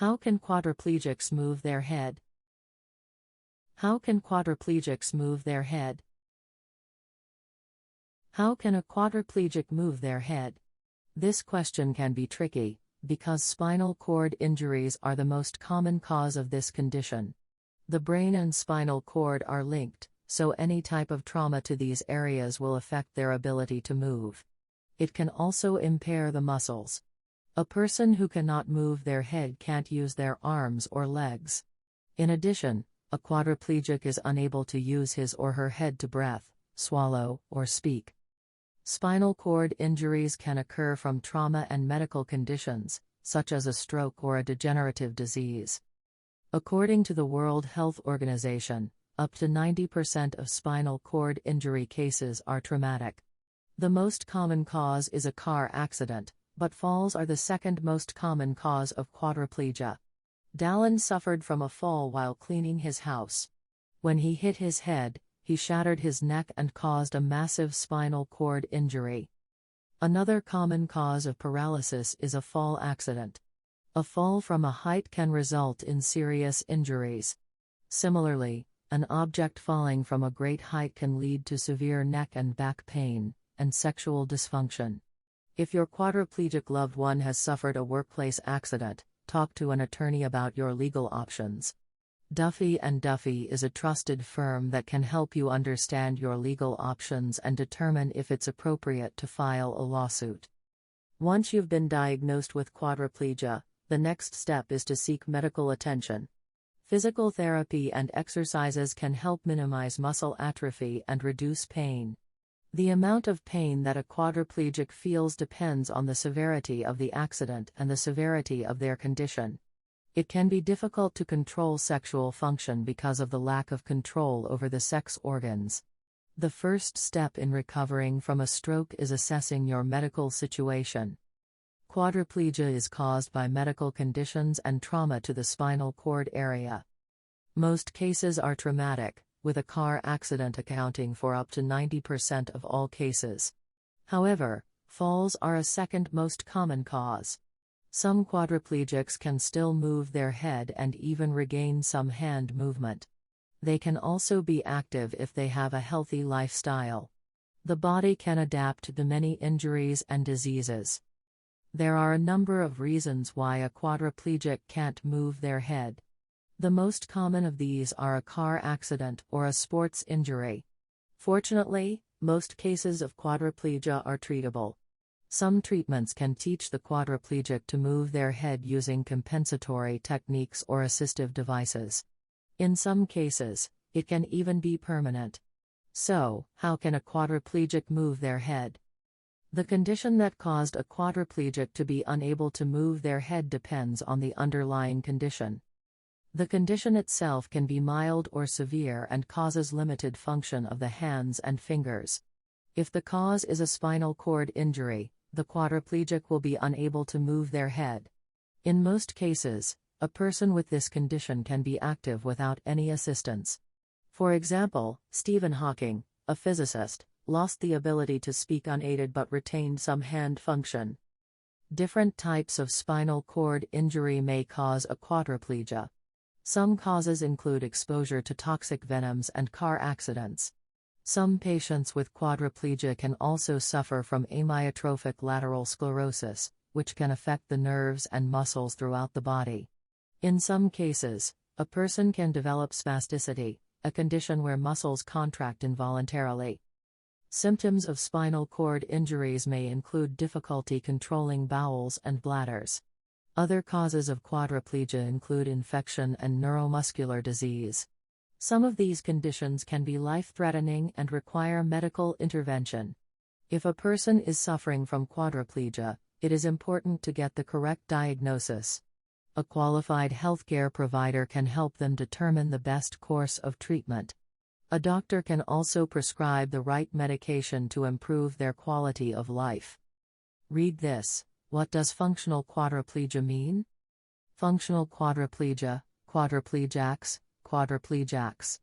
How can quadriplegics move their head? How can quadriplegics move their head? How can a quadriplegic move their head? This question can be tricky, because spinal cord injuries are the most common cause of this condition. The brain and spinal cord are linked, so any type of trauma to these areas will affect their ability to move. It can also impair the muscles. A person who cannot move their head can't use their arms or legs. In addition, a quadriplegic is unable to use his or her head to breathe, swallow, or speak. Spinal cord injuries can occur from trauma and medical conditions, such as a stroke or a degenerative disease. According to the World Health Organization, up to 90% of spinal cord injury cases are traumatic. The most common cause is a car accident, but falls are the second most common cause of quadriplegia. Dallin suffered from a fall while cleaning his house. When he hit his head, he shattered his neck and caused a massive spinal cord injury. Another common cause of paralysis is a fall accident. A fall from a height can result in serious injuries. Similarly, an object falling from a great height can lead to severe neck and back pain, and sexual dysfunction. If your quadriplegic loved one has suffered a workplace accident, talk to an attorney about your legal options. Duffy & Duffy is a trusted firm that can help you understand your legal options and determine if it's appropriate to file a lawsuit. Once you've been diagnosed with quadriplegia, the next step is to seek medical attention. Physical therapy and exercises can help minimize muscle atrophy and reduce pain. The amount of pain that a quadriplegic feels depends on the severity of the accident and the severity of their condition. It can be difficult to control sexual function because of the lack of control over the sex organs. The first step in recovering from a stroke is assessing your medical situation. Quadriplegia is caused by medical conditions and trauma to the spinal cord area. Most cases are traumatic, with a car accident accounting for up to 90% of all cases. However, falls are a second most common cause. Some quadriplegics can still move their head and even regain some hand movement. They can also be active if they have a healthy lifestyle. The body can adapt to many injuries and diseases. There are a number of reasons why a quadriplegic can't move their head. The most common of these are a car accident or a sports injury. Fortunately, most cases of quadriplegia are treatable. Some treatments can teach the quadriplegic to move their head using compensatory techniques or assistive devices. In some cases, it can even be permanent. So, how can a quadriplegic move their head? The condition that caused a quadriplegic to be unable to move their head depends on the underlying condition. The condition itself can be mild or severe and causes limited function of the hands and fingers. If the cause is a spinal cord injury, the quadriplegic will be unable to move their head. In most cases, a person with this condition can be active without any assistance. For example, Stephen Hawking, a physicist, lost the ability to speak unaided but retained some hand function. Different types of spinal cord injury may cause a quadriplegia. Some causes include exposure to toxic venoms and car accidents. Some patients with quadriplegia can also suffer from amyotrophic lateral sclerosis, which can affect the nerves and muscles throughout the body. In some cases, a person can develop spasticity, a condition where muscles contract involuntarily. Symptoms of spinal cord injuries may include difficulty controlling bowels and bladders. Other causes of quadriplegia include infection and neuromuscular disease. Some of these conditions can be life-threatening and require medical intervention. If a person is suffering from quadriplegia, it is important to get the correct diagnosis. A qualified healthcare provider can help them determine the best course of treatment. A doctor can also prescribe the right medication to improve their quality of life. Read this. What does functional quadriplegia mean? Functional quadriplegia, quadriplegics, quadriplegics.